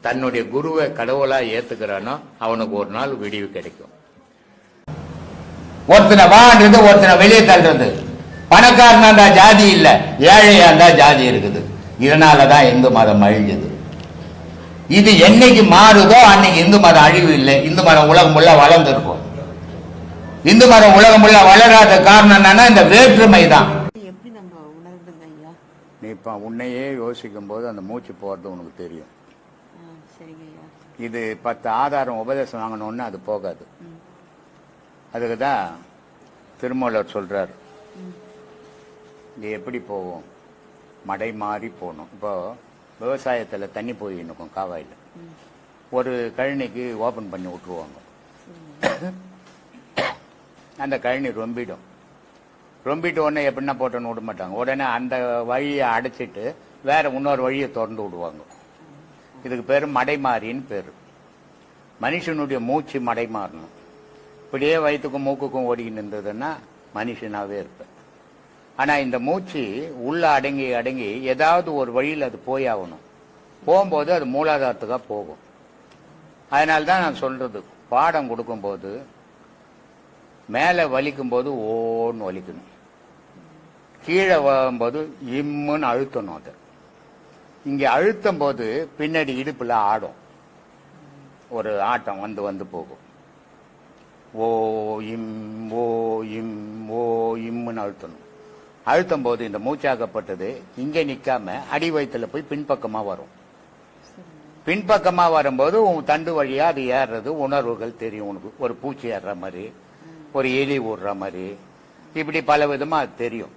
தன்னுடைய குருவை கடவுளா ஏத்துக்கிறானோ அவனுக்கு ஒரு நாள் விடிவு கிடைக்கும். ஒருத்தனை வான்றது ஒருத்தனை வெளியே தள்ளுறது. பணக்காரனா இருந்தா ஜாதி இல்ல, ஏழையா இருந்தா ஜாதி இருக்குது. இதனாலதான் இந்து மதம் அழிஞ்சது. இது என்னைக்கு மாறுதோ அன்னைக்கு இந்து மதம் அழிவு இல்லை. இந்து மதம் உலகம் உள்ள வளர்ந்துருக்கும். இந்து மதம் உலகம் உள்ள வளராத காரணம் என்னன்னா இந்த வேற்றுமை தான். நீ இப்ப உன்னையே யோசிக்கும் போது அந்த மூச்சு போறது உனக்கு தெரியும். இது 10 ஆதாரம் உபதேசம் வாங்கணும்னு அது போகாது. அதுக்குதான் திருமூலர் சொல்றார், இது எப்படி போவோம், மடை மாறி போகணும். இப்போ விவசாயத்துல தண்ணி போய் இருக்கும் காவாயில், ஒரு கழனிக்கு ஓபன் பண்ணி விட்டுருவாங்க. அந்த கழனி ரொம்பிட்டு உடனே எப்படின்னா போட்டோன்னு விட மாட்டாங்க. உடனே அந்த வழியை அடைச்சிட்டு வேற இன்னொரு வழியை திறந்து விடுவாங்க. இதுக்கு பேரு மடைமாறின்னு பேரு. மனுஷனுடைய மூச்சு மடை மாறணும். இப்படியே வயிற்றுக்கும் மூக்குக்கும் ஓடிக்கிட்டு இருந்ததுன்னா மனுஷனாவே இருப்பேன். ஆனா இந்த மூச்சு உள்ள அடங்கி அடங்கி ஏதாவது ஒரு வழியில் அது போயாகணும். போகும்போது அது மூலாதாரத்துக்கா போகும். அதனால்தான் நான் சொல்றது, பாடம் கொடுக்கும்போது மேல வலிக்கும் போது ஓன்னு வலிக்கணும், கீழே வரும்போது இம்முன்னு அழுத்தணும். அது இங்க அழுத்தும் போது பின்னாடி இடுப்புல ஆடும், ஒரு ஆட்டம் வந்து போகும். ஓ இம் ஓ இம் ஓ இம்முன்னு அழுத்தணும். அழுத்தும் போது இந்த மூச்சாக்கப்பட்டது இங்க நிக்காம அடி வயிற்றுல போய் பின்பக்கமா வரும். பின்பக்கமா வரும்போது உன் தண்டு வழியா அது ஏறுறது உணர்வுகள் தெரியும் உனக்கு. ஒரு பூச்சி ஏறுற மாதிரி, ஒரு எலி ஓடுற மாதிரி, இப்படி பல விதமா அது தெரியும்.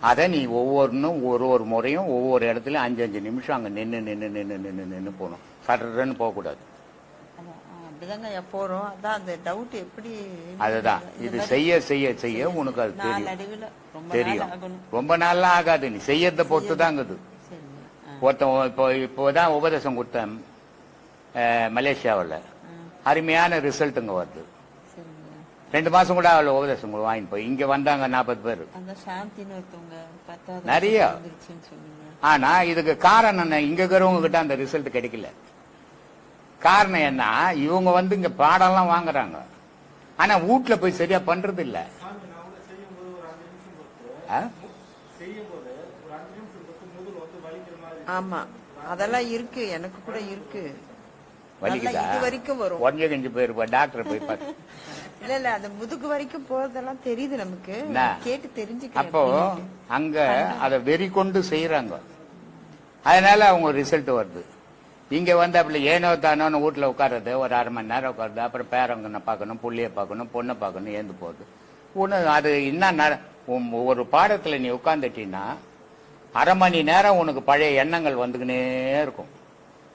அதை நீ ஒவ்வொன்றும் ஒரு முறையும் ஒவ்வொரு இடத்துலயும் 5-5 நிமிஷம் அங்க நின்று போகணும். சடன்னு போகக்கூடாது. அதுதான் இது செய்ய செய்ய செய்ய உனக்கு அது தெரியும். ரொம்ப நாள்லாம் ஆகாது, நீ செய்யறத பொறுத்துதான். ஒருத்தன் இப்போதான் உபதேசம் கொடுத்தேன் மலேசியாவில், அருமையான ரிசல்ட்டுங்க வருது. 2 மாசம் கூட அவளை உபதேசம் வாங்கிட்டு போய் இங்க வந்தாங்க 40 பேர் நிறைய. ஆனா இதுக்கு காரணம் என்ன, இங்க இருக்கிறவங்க கிட்ட அந்த ரிசல்ட் கிடைக்கல. காரணம் என்ன, இவங்க இங்க பாடம்லாம் வாங்குறாங்க, ஆனா வீட்டுல போய் சரியா பண்றது இல்ல. ஆமா அதெல்லாம் இருக்கு, எனக்கு கூட இருக்கு. வலிக்குதா? இது வரைக்கும் வரும். உடஞ்ச கஞ்சி போயிருப்பா, டாக்டர் போய் பாரு. இல்ல அது முதுகு வரைக்கும் போறதெல்லாம் தெரியுது நமக்கு, கேட்டு தெரிஞ்சுக்க. அப்போ அங்க அத வெறி கொண்டு செய்யறாங்க, அதனால அவங்க ரிசல்ட் வருது. இங்க அப்படி ஏனோ தானோன்னு வீட்டுல உட்கார்றது, ஒரு 1/2 மணி நேரம் உட்காருது. அப்புறம் பேரவங்க பார்க்கணும், புள்ளைய பார்க்கணும், பொண்ணை பார்க்கணும், ஏந்து போகுது. ஒண்ணு அது என்ன, ஒரு பாடத்துல நீ உட்கார்ந்துட்டீங்கன்னா 1/2 மணி நேரம் உனக்கு பழைய எண்ணங்கள் வந்துக்கினே இருக்கும்.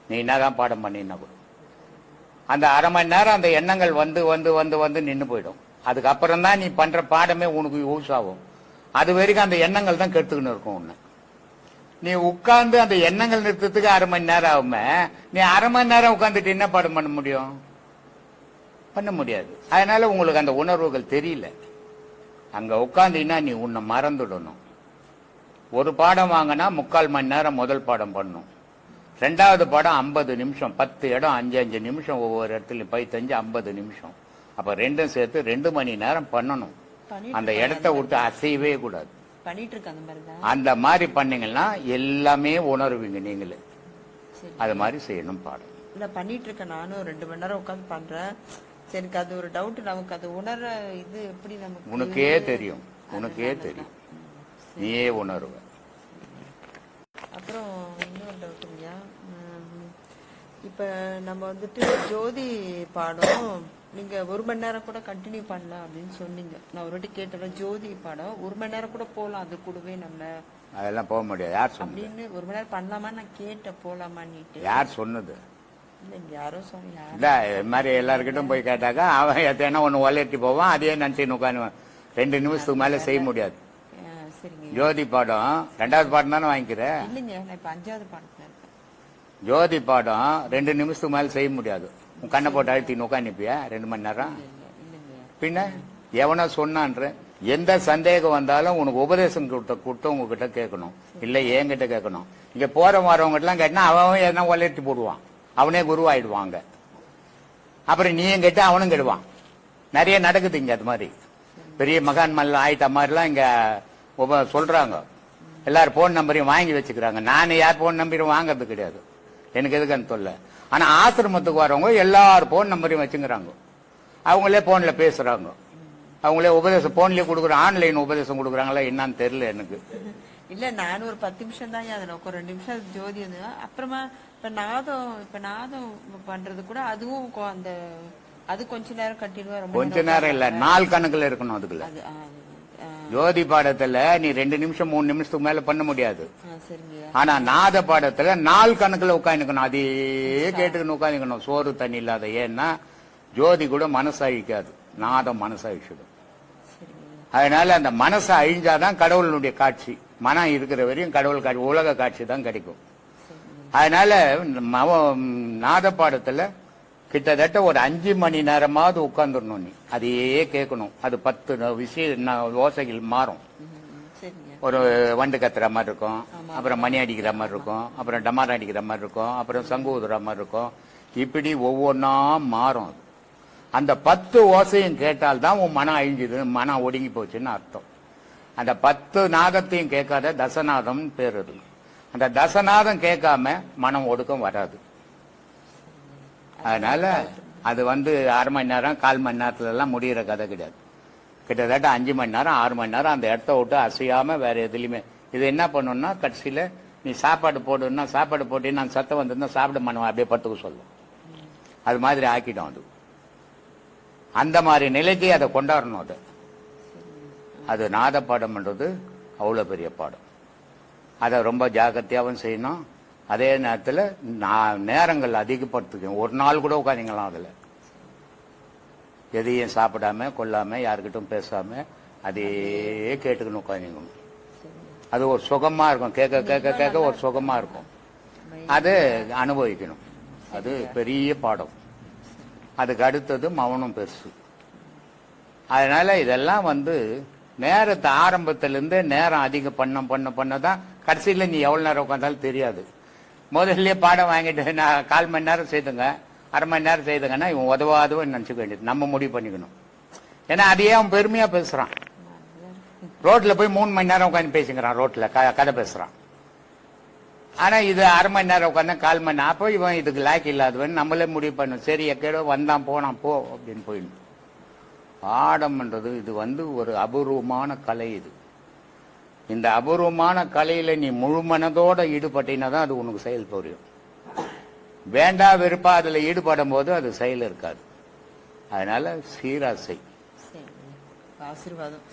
நீ என்னதான் பாடம் பண்ணினா கூட அந்த 1/2 மணி நேரம் அந்த எண்ணங்கள் வந்து வந்து வந்து வந்து நின்று போயிடும். அதுக்கப்புறம் தான் நீ பண்ற பாடமே உனக்கு யூஸ் ஆகும். அது வரைக்கும் அந்த எண்ணங்கள் தான் கெடுத்துக்கின்னு இருக்கும் உன்னை. நீ உட்கார்ந்து அந்த எண்ணங்கள் நிறுத்தத்துக்கு 1/2 மணி நேரம் ஆகுமே, நீ 1/2 மணி நேரம் உட்காந்துட்டு என்ன பாடம் பண்ண முடியும்? பண்ண முடியாது. அதனால உங்களுக்கு அந்த உணர்வுகள் தெரியல. அங்க உட்காந்தீங்கன்னா நீ உன்னை மறந்துடணும். ஒரு பாடம் வாங்கினா 3/4 மணி நேரம் முதல் பாடம் பண்ணும். 2வது பாடம் 50 நிமிஷம், 10 இடம் 5-5 நிமிஷம், ஒவ்வொரு இடத்துலயும் 15-50 நிமிஷம். அப்ப ரெண்டும் சேர்த்து 2 மணி நேரம் பண்ணணும். அந்த இடத்த விட்டு அசையவே கூடாது. அந்த மாதிரி பண்ணீங்கன்னா எல்லாமே உணர்வீங்க நீங்களே. அது மாதிரி செய்யணும் பாடம். இல்ல பண்ணிட்டு இருக்க, நானும் 2 மணி நேரம் உட்காந்து பண்றேன். எனக்கு அது ஒரு டவுட், நமக்கு அது உணர இது எப்படி நமக்கு உனக்கே தெரியும், உனக்கே தெரியும், நீயே உணர்வ. அப்புறம் இன்னொரு டவுட் இல்லையா, இப்ப நம்ம ஜோதி பாடம் நீங்க 1 மணி நேரம் கூட கண்டினியூ பண்ணலாம் அப்படின்னு சொன்னீங்க. நான் ஒரு வாட்டி கேட்டேன், ஜோதி பாடம் 1 மணி நேரம் கூட போலாம், அது கூடவே நம்ம அதெல்லாம் போக முடியாது. யார் அப்படின்னு 1 மணி நேரம் பண்ணலாமா நான் கேட்டேன், போலாமான்னுட்டு. யார் சொன்னது? இல்ல யாரோ சொன்னா. இல்ல இது மாதிரி எல்லாருக்கிட்டும் போய் கேட்டாக்கா அவன் எத்தனை ஒண்ணு ஒலையட்டி போவான், அதே நினைச்சு உட்காந்து 2 நிமிஷத்துக்கு மேல செய்ய முடியாது. ஜோதி பாடம் 2வது பாடம் தானே வாங்கிக்கிறேன். இல்லைங்க நான் இப்ப 5வது பாடத்துல இருக்கேன். ஜோதி பாடம் 2 நிமிஷத்துக்கு மேல செய்ய முடியாது. உன் கண்ணை போட்டு அழுத்தி உட்காந்துப்பியா 2 மணி நேரம்? பின்ன எவனோ சொன்னான்ற எந்த சந்தேகம் வந்தாலும் உனக்கு உபதேசம் கொடுத்த உங்ககிட்ட கேட்கணும், இல்ல என்கிட்ட கேட்கணும். இங்க போற வரவங்க எல்லாம் கேட்டா அவன் எதனா ஒலையட்டி போடுவான். அவனே குருவாயிடுவாங்க. அப்புறம் நீயும் கெட்டு அவனும் கெடுவான். நிறைய நடக்குது இங்க அது மாதிரி. பெரிய மகான் மல்ல ஆயிட்ட மாதிரிலாம் இங்க சொல்றாங்க. எல்லாரும் போன் நம்பரையும் வாங்கி வச்சுக்கிறாங்க. நான் யார் போன் நம்பரையும் வாங்கறது கிடையாது, எனக்கு எதுக்குன்னு சொல்ல. ஆனா ஆசிரமத்துக்கு வரவங்க எல்லாரும் போன் நம்பரையும் வச்சுக்கிறாங்க. அவங்களே போன்ல பேசுறாங்க, அவங்களே உபதேசம் போன்லயே கொடுக்குறாங்க. ஆன்லைன் உபதேசம் கொடுக்குறாங்களா என்னன்னு தெரியல எனக்கு. இல்ல நானும் ஒரு 10 நிமிஷம் தான் அதுல ஒரு 2 நிமிஷம் ஜோதி வந்து அப்புறமா இப்ப நாதம் பண்றது கூட அதுவும் அந்த அது கொஞ்ச நேரம் கண்டினியூவா கொஞ்ச நேரம் இல்ல, நாள் கணக்குல இருக்கணும். அதுக்குள்ள ஜோதி பாடத்துல நீ 2 நிமிஷம் 3 நிமிஷத்துக்கு மேல பண்ண முடியாது. ஆனா நாத பாடத்துல நாள் கணக்குல உட்காந்துக்கணும், அதே கேட்டுக்கணும் உட்காந்துக்கணும், சோறு தண்ணி இல்லாத. ஏன்னா ஜோதி கூட மனசு அழிக்காது, நாதம் மனசு அழிச்சிடும். அதனால அந்த மனசை அழிஞ்சாதான் கடவுளுடைய காட்சி. மனம் இருக்கிற வரையும் கடவுள் காட்சி, உலக காட்சி தான் கிடைக்கும். அதனால நாத பாடத்துல கிட்டத்தட்ட ஒரு 5 மணி நேரமாவது உட்கார்ந்துடணும். நீ அதையே கேட்கணும். அது 10 விஷயம் ஓசைகள் மாறும். ஒரு வண்டு கத்துற மாதிரி இருக்கும், அப்புறம் மணி அடிக்கிற மாதிரி இருக்கும், அப்புறம் டமாரம் அடிக்கிற மாதிரி இருக்கும், அப்புறம் சங்கு ஊதுற மாதிரி இருக்கும். இப்படி ஒவ்வொன்னா மாறும். அந்த 10 ஓசையும் கேட்டால்தான் உன் மனம் அழிஞ்சுது, மனம் ஒடுங்கி போச்சுன்னு அர்த்தம். அந்த 10 நாதத்தையும் கேட்காத தசநாதம் பேர். அது அந்த தசநாதம் கேட்காம மனம் ஒடுக்கம் வராது. அதனால அது 1/2 மணி நேரம் 1/4 மணி நேரத்துல எல்லாம் முடிகிற கதை கிடையாது. கிட்டத்தட்ட 5 மணி நேரம் 6 மணி நேரம் அந்த இடத்த விட்டு அசையாம வேற எதுலையுமே. இது என்ன பண்ணணும்னா கடைசியில நீ சாப்பாடு போடுன்னா சாப்பாடு போட்டு நான் சத்தம் வந்திருந்தா சாப்பிட மாட்டேன் அப்படியே பத்துக்க சொல்லும். அது மாதிரி ஆக்கிடும். அது அந்த மாதிரி நிலைக்கு அதை கொண்டாடணும். அது நாத பாடம்ன்றது அவ்வளவு பெரிய பாடம். அதை ரொம்ப ஜாக்கிரதையாகவும் செய்யணும். அதே நேரத்தில் நேரங்கள் அதிகப்படுத்திக்கணும். ஒரு நாள் கூட உட்காந்துங்களாம் அதுல, எதையும் சாப்பிடாம கொள்ளாம யாருக்கிட்டும் பேசாம அதே கேட்டுக்கணும் உட்காந்துக்கணும். அது ஒரு சுகமா இருக்கும், கேட்க கேட்க கேட்க ஒரு சுகமா இருக்கும். அது அனுபவிக்கணும். அது பெரிய பாடம். அதுக்கு அடுத்தது மௌனம் பெருசு. அதனால இதெல்லாம் நேரத்தை ஆரம்பத்திலிருந்து நேரம் அதிகம் பண்ணதான் கடைசியில் நீ எவ்வளவு நேரம் உட்காந்தாலும் தெரியாது. முதல்ல பாடம் வாங்கிட்டு நான் 1/4 மணி நேரம் செய்துங்க, 1/2 மணி நேரம் செய்துங்கன்னா இவன் உதவாதுன்னு நினைச்சுக்க வேண்டியது. நம்ம முடிவு பண்ணிக்கணும். ஏன்னா அதையே அவன் பெருமையா பேசுறான். ரோட்ல போய் 3 மணி நேரம் உட்காந்து பேசிக்கிறான், ரோட்ல கதை பேசுறான். ஆனா இது 1/2 மணி நேரம் உட்காந்து 1/4 மணி நேரம். அப்போ இவன் இதுக்கு லாய்க்கு இல்லாதவன் நம்மளே முடிவு பண்ணும். சரி எக்கேடோ வந்தான் போனான் போ அப்படின்னு போயிடும். பாடம்ன்றது இது ஒரு அபூர்வமான கலை. இது இந்த அபூர்வமான கலையில நீ முழு மனதோட ஈடுபட்டினா தான் அது உனக்கு செயல் புரியும். வேண்டா வெறுப்பா அதுல ஈடுபடும் போது அது செயல் இருக்காது. அதனால சீராசை ஆசீர்வாதம்.